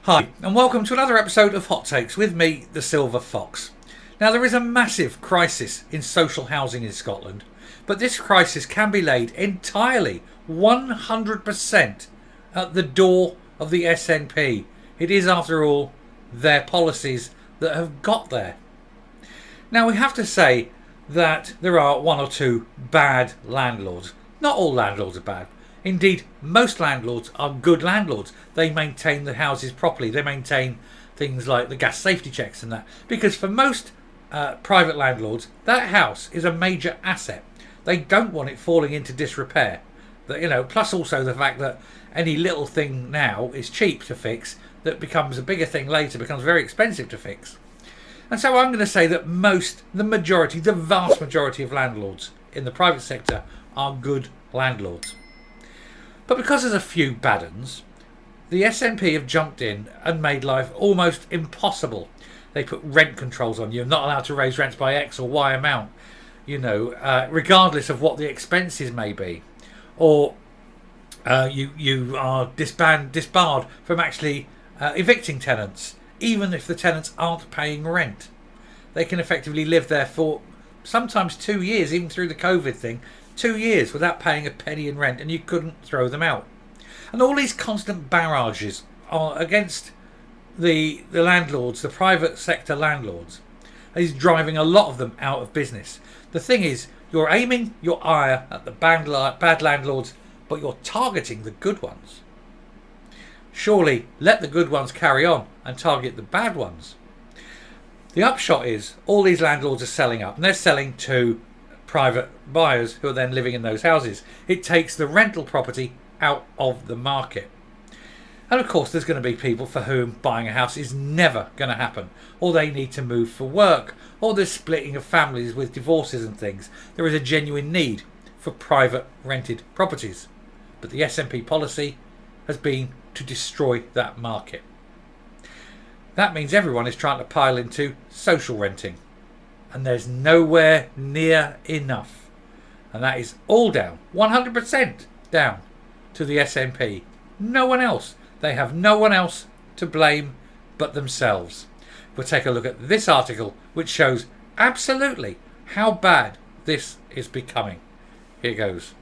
Hi, and welcome to another episode of Hot Takes with me, the Silver Fox. Now, there is a massive crisis in social housing in Scotland, but this crisis can be laid entirely, 100%, at the door of the SNP. It is, after all, their policies that have got there. Now, we have to say that there are one or two bad landlords. Not all landlords are bad. Indeed, most landlords are good landlords. They maintain the houses properly. They maintain things like the gas safety checks and that. Because for most private landlords, that house is a major asset. They don't want it falling into disrepair. Plus also the fact that any little thing now is cheap to fix that becomes a bigger thing later, becomes very expensive to fix. And so I'm going to say that the vast majority of landlords in the private sector are good landlords. But because there's a few bad uns, the SNP have jumped in and made life almost impossible. They put rent controls on you. You're not allowed to raise rents by X or Y amount, regardless of what the expenses may be. Or you are disbarred from actually evicting tenants, even if the tenants aren't paying rent. They can effectively live there for sometimes 2 years, even through the COVID thing, 2 years without paying a penny in rent, and you couldn't throw them out. And all these constant barrages are against the landlords, the private sector landlords, is driving a lot of them out of business. The thing is, you're aiming your ire at the bad landlords, but you're targeting the good ones. Surely let the good ones carry on and target the bad ones. The upshot is all these landlords are selling up, and they're selling to private buyers who are then living in those houses. It takes the rental property out of the market. And of course there's going to be people for whom buying a house is never going to happen, or they need to move for work, or there's splitting of families with divorces and things. There is a genuine need for private rented properties. But the SNP policy has been to destroy that market. That means everyone is trying to pile into social renting. And there's nowhere near enough. And that is all down, 100% down to the SNP. No one else. They have no one else to blame but themselves. We'll take a look at this article, which shows absolutely how bad this is becoming. Here goes.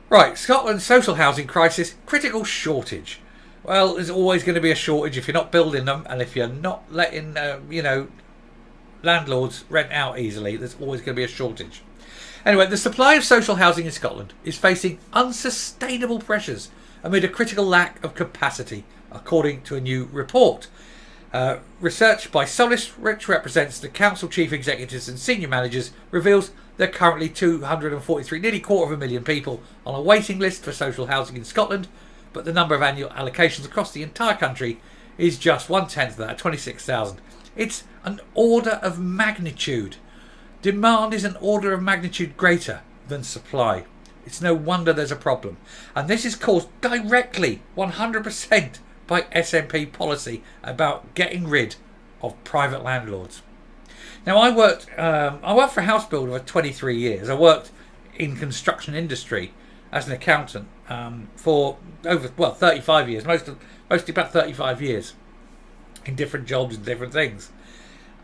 Right, Scotland's social housing crisis, critical shortage. Well, there's always going to be a shortage if you're not building them, and if you're not letting, landlords rent out easily, there's always going to be a shortage. Anyway, the supply of social housing in Scotland is facing unsustainable pressures amid a critical lack of capacity, according to a new report. Research by Solis, which represents the council chief executives and senior managers, reveals there are currently 243, nearly 250,000 people on a waiting list for social housing in Scotland, but the number of annual allocations across the entire country is just 1/10 of that, 26,000. It's an order of magnitude. Demand is an order of magnitude greater than supply. It's no wonder there's a problem. And this is caused directly, 100%, by SNP policy about getting rid of private landlords. Now, I worked for a house builder for 23 years. I worked in construction industry as an accountant for over 35 years, mostly about 35 years in different jobs and different things.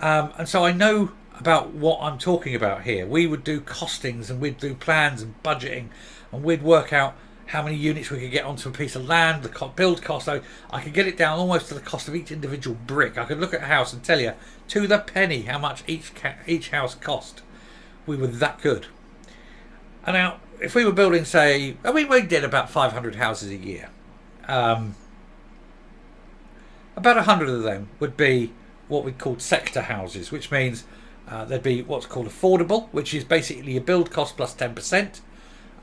And so I know about what I'm talking about here. We would do costings and we'd do plans and budgeting, and we'd work out how many units we could get onto a piece of land, the build cost. I could get it down almost to the cost of each individual brick. I could look at a house and tell you to the penny how much each house cost. We were that good. And now, if we were building, we did about 500 houses a year. About 100 of them would be what we called sector houses, which means there'd be what's called affordable, which is basically a build cost plus 10%.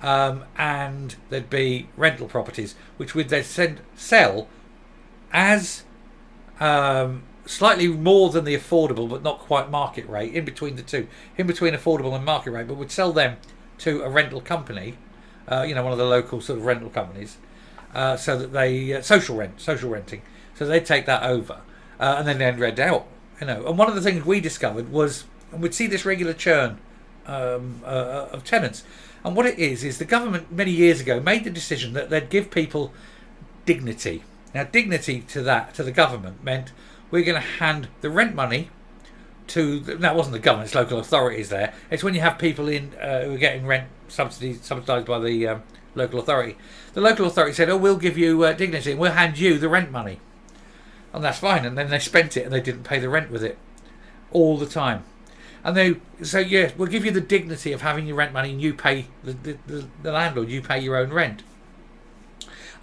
And there'd be rental properties, which would then sell as slightly more than the affordable, but not quite market rate, in between the two, in between affordable and market rate, but would sell them to a rental company, one of the local sort of rental companies, so that they social renting. So they'd take that over, and then they'd rent out. And one of the things we discovered was, and we'd see this regular churn of tenants. And what it is the government many years ago made the decision that they'd give people dignity. Now, dignity to the government meant we're going to hand the rent money to. That wasn't the government; it's local authorities. There, it's when you have people in who are getting rent subsidised by the local authority. The local authority said, "Oh, we'll give you dignity, and we'll hand you the rent money," and that's fine. And then they spent it, and they didn't pay the rent with it all the time. And they say, "Yeah, we'll give you the dignity of having your rent money, and you pay the landlord. You pay your own rent."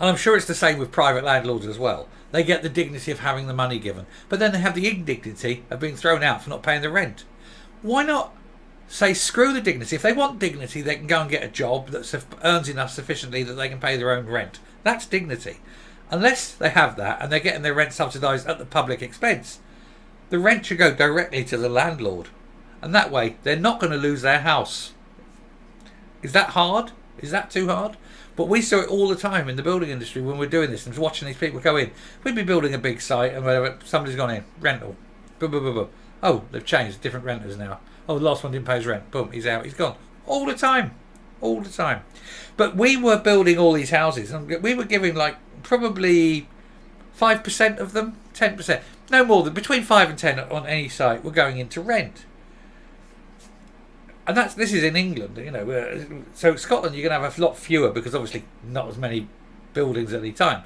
And I'm sure it's the same with private landlords as well. They get the dignity of having the money given, but then they have the indignity of being thrown out for not paying the rent. Why not say screw the dignity? If they want dignity, they can go and get a job that earns enough sufficiently that they can pay their own rent. That's dignity. Unless they have that and they're getting their rent subsidised at the public expense, the rent should go directly to the landlord. And that way, they're not going to lose their house. Is that hard? Is that too hard? But we saw it all the time in the building industry when we're doing this and watching these people go in. We'd be building a big site and whatever, somebody's gone in, rental. Boom, boom, boom, boom. Oh, they've changed, different renters now. Oh, the last one didn't pay his rent. Boom, he's out, he's gone. All the time. All the time. But we were building all these houses and we were giving like probably 5% of them, 10%. No more than between 5 and 10 on any site were going into rent. And this is in England, you know. So Scotland, you're going to have a lot fewer because obviously not as many buildings at any time.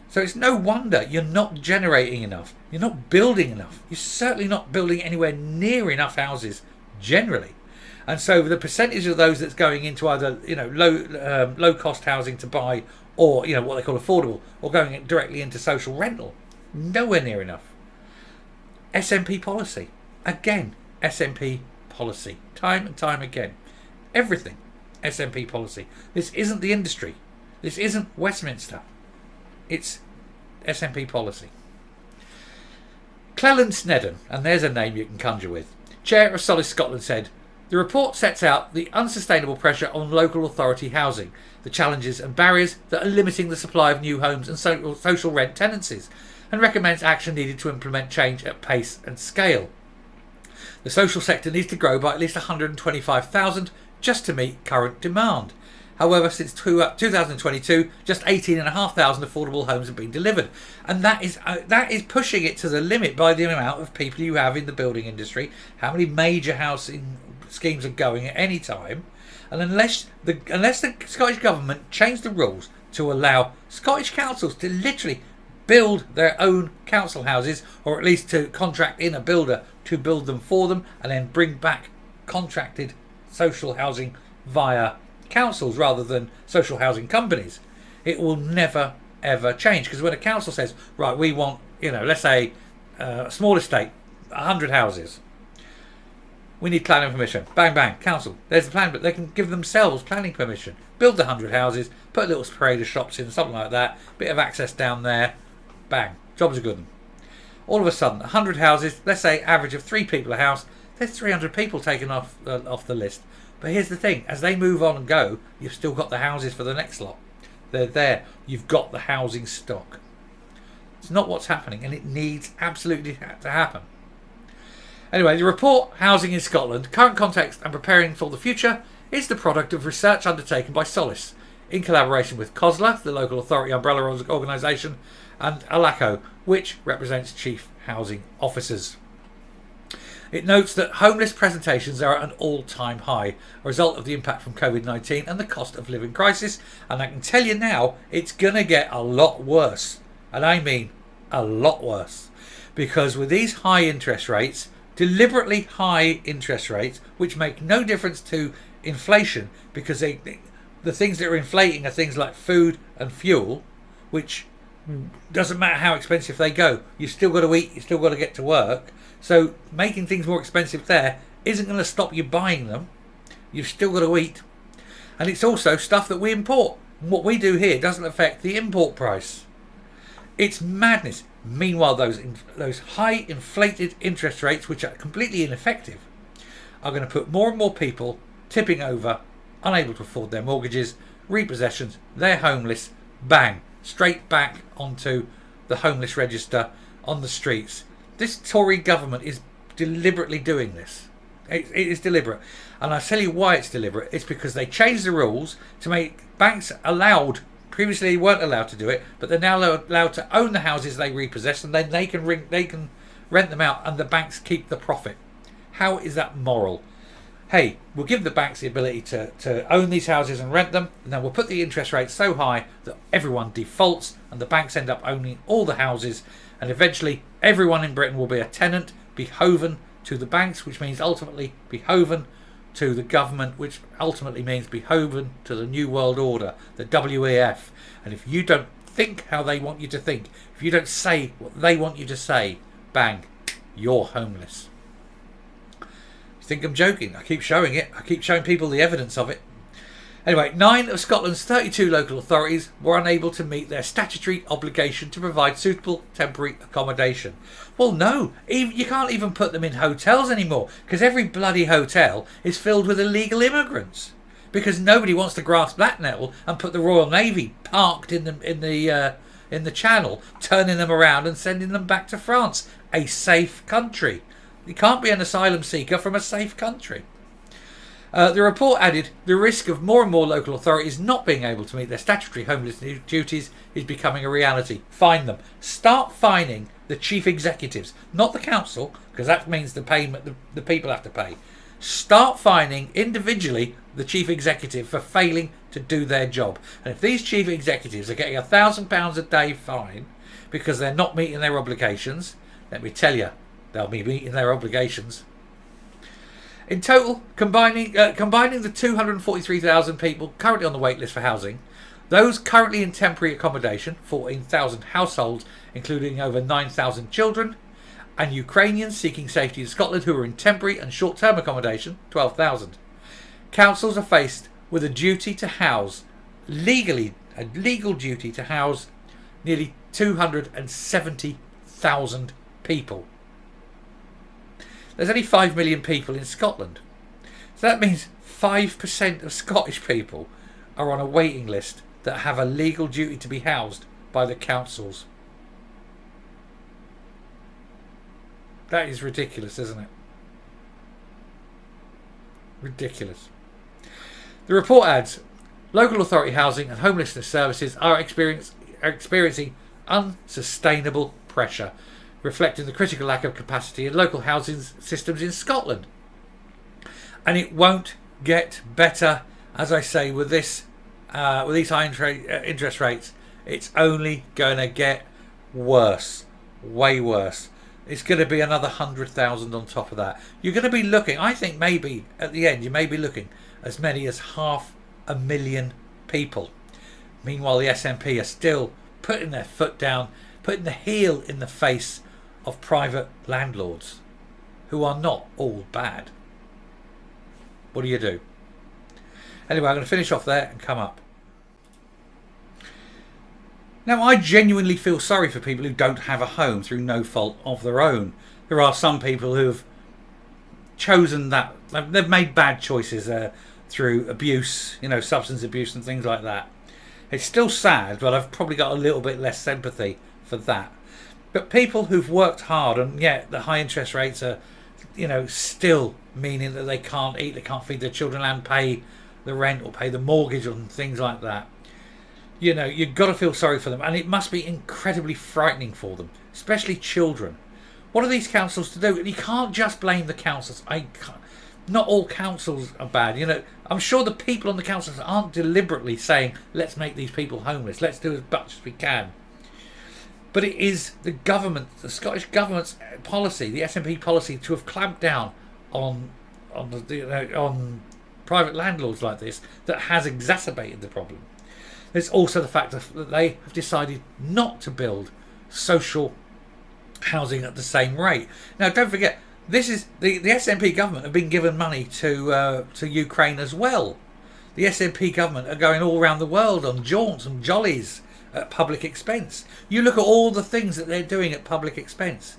So it's no wonder you're not generating enough. You're not building enough. You're certainly not building anywhere near enough houses generally. And so the percentage of those that's going into either low cost housing to buy, or what they call affordable, or going directly into social rental, nowhere near enough. SNP policy, again, SNP policy, time and time again. Everything SNP policy. This isn't the industry. This isn't Westminster. It's SNP policy. Cleland Snedden, and there's a name you can conjure with, Chair of Solid Scotland, said, "The report sets out the unsustainable pressure on local authority housing, the challenges and barriers that are limiting the supply of new homes and social rent tenancies, and recommends action needed to implement change at pace and scale. The social sector needs to grow by at least 125,000 just to meet current demand. However, since 2022, just 18,500 affordable homes have been delivered, and that is pushing it to the limit by the amount of people you have in the building industry, how many major housing schemes are going at any time, and unless the Scottish Government change the rules to allow Scottish councils to literally build their own council houses, or at least to contract in a builder to build them for them and then bring back contracted social housing via councils rather than social housing companies, it will never ever change. Because when a council says, right, we want, let's say a small estate, 100 houses, we need planning permission, bang bang, council, there's the plan, but they can give themselves planning permission, build the 100 houses, put a little parade of shops in, something like that, bit of access down there, bang, jobs are good. All of a sudden, 100 houses, let's say average of 3 people a house, there's 300 people taken off the list. But here's the thing, as they move on and go, you've still got the houses for the next lot. They're there. You've got the housing stock. It's not what's happening, and it needs absolutely to happen. Anyway, the report, Housing in Scotland, Current Context and Preparing for the Future, is the product of research undertaken by Solace, in collaboration with COSLA, the local authority umbrella organisation, and ALACO, which represents chief housing officers. It notes that homeless presentations are at an all-time high, a result of the impact from COVID-19 and the cost of living crisis, and I can tell you now, it's going to get a lot worse, and I mean a lot worse, because with these high interest rates, deliberately high interest rates, which make no difference to inflation, because the things that are inflating are things like food and fuel, which doesn't matter how expensive they go, you've still got to eat, you've still got to get to work. So making things more expensive there isn't going to stop you buying them. You've still got to eat. And it's also stuff that we import. And what we do here doesn't affect the import price. It's madness. Meanwhile, those high inflated interest rates, which are completely ineffective, are going to put more and more people tipping over, unable to afford their mortgages, repossessions, they're homeless, bang, straight back onto the homeless register on the streets. This Tory government is deliberately doing this. It is deliberate. And I'll tell you why it's deliberate. It's because they changed the rules to make banks allowed Previously, they weren't allowed to do it, but they're now allowed to own the houses they repossess, and then they can rent them out, and the banks keep the profit. How is that moral? Hey, we'll give the banks the ability to own these houses and rent them, and then we'll put the interest rate so high that everyone defaults, and the banks end up owning all the houses, and eventually everyone in Britain will be a tenant, behoven to the banks, which means ultimately behoven to the government, which ultimately means behoven to the New World Order, the WEF. And if you don't think how they want you to think, if you don't say what they want you to say, bang, you're homeless. You think I'm joking? I keep showing it. I keep showing people the evidence of it. Anyway, 9 of Scotland's 32 local authorities were unable to meet their statutory obligation to provide suitable temporary accommodation. Well, no, you can't even put them in hotels anymore, because every bloody hotel is filled with illegal immigrants. Because nobody wants to grasp that nettle and put the Royal Navy parked in the Channel, turning them around and sending them back to France, a safe country. You can't be an asylum seeker from a safe country. The report added, the risk of more and more local authorities not being able to meet their statutory homelessness duties is becoming a reality. Fine them. Start fining the chief executives, not the council, because that means the payment the people have to pay. Start fining individually the chief executive for failing to do their job. And if these chief executives are getting £1,000 a day fine because they're not meeting their obligations, let me tell you, they'll be meeting their obligations. In total, combining the 243,000 people currently on the wait list for housing, those currently in temporary accommodation, 14,000 households, including over 9,000 children, and Ukrainians seeking safety in Scotland who are in temporary and short-term accommodation, 12,000. Councils are faced with a duty to house, a legal duty to house nearly 270,000 people. There's only 5 million people in Scotland. So that means 5% of Scottish people are on a waiting list that have a legal duty to be housed by the councils. That is ridiculous, isn't it? Ridiculous. The report adds, local authority housing and homelessness services are experiencing unsustainable pressure, reflecting the critical lack of capacity in local housing systems in Scotland. And it won't get better, as I say, with these high interest rates. It's only going to get worse, way worse. It's going to be another 100,000 on top of that. You're going to be looking, I think maybe at the end, you may be looking as many as 500,000 people. Meanwhile, the SNP are still putting their foot down, putting the heel in the face of private landlords who are not all bad. What do you do? Anyway, I'm going to finish off there and come up. Now, I genuinely feel sorry for people who don't have a home through no fault of their own. There are some people who've chosen that, they've made bad choices through abuse, substance abuse and things like that. It's still sad, but I've probably got a little bit less sympathy for that. But people who've worked hard, and yet the high interest rates are, still meaning that they can't eat, they can't feed their children and pay the rent or pay the mortgage and things like that. You've got to feel sorry for them, and it must be incredibly frightening for them, especially children. What are these councils to do? And you can't just blame the councils. Not all councils are bad. I'm sure the people on the councils aren't deliberately saying, let's make these people homeless, let's do as much as we can. But it is the government, the Scottish government's policy, the SNP policy, to have clamped down on private landlords like this that has exacerbated the problem. There's also the fact that they have decided not to build social housing at the same rate. Now, don't forget, this is the SNP government have been given money to Ukraine as well. The SNP government are going all around the world on jaunts and jollies at public expense. You look at all the things that they're doing at public expense,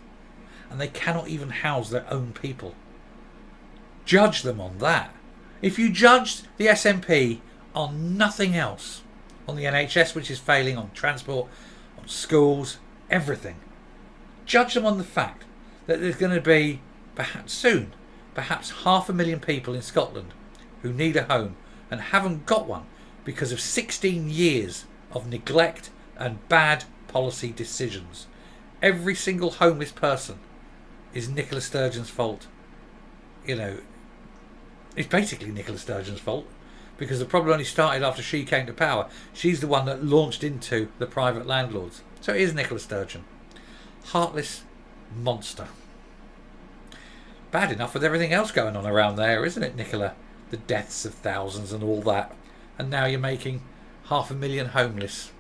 and they cannot even house their own people. Judge them on that. If you judged the SNP on nothing else, on the NHS, which is failing, on transport, on schools, everything, judge them on the fact that there's going to be, perhaps 500,000 people in Scotland who need a home and haven't got one because of 16 years of neglect and bad policy decisions. Every single homeless person is Nicola Sturgeon's fault. You know, it's basically Nicola Sturgeon's fault, because the problem only started after she came to power. She's the one that launched into the private landlords. So it is Nicola Sturgeon. Heartless monster. Bad enough with everything else going on around there, isn't it, Nicola? The deaths of thousands and all that. And now you're making 500,000 homeless.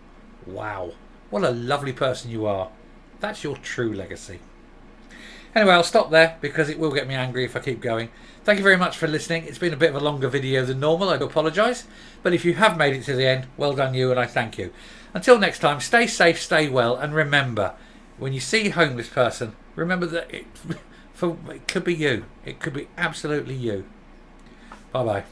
Wow. What a lovely person you are. That's your true legacy. Anyway, I'll stop there because it will get me angry if I keep going. Thank you very much for listening. It's been a bit of a longer video than normal. I do apologise. But if you have made it to the end, well done you, and I thank you. Until next time, stay safe, stay well, and remember, when you see a homeless person, remember that it could be you. It could be absolutely you. Bye-bye.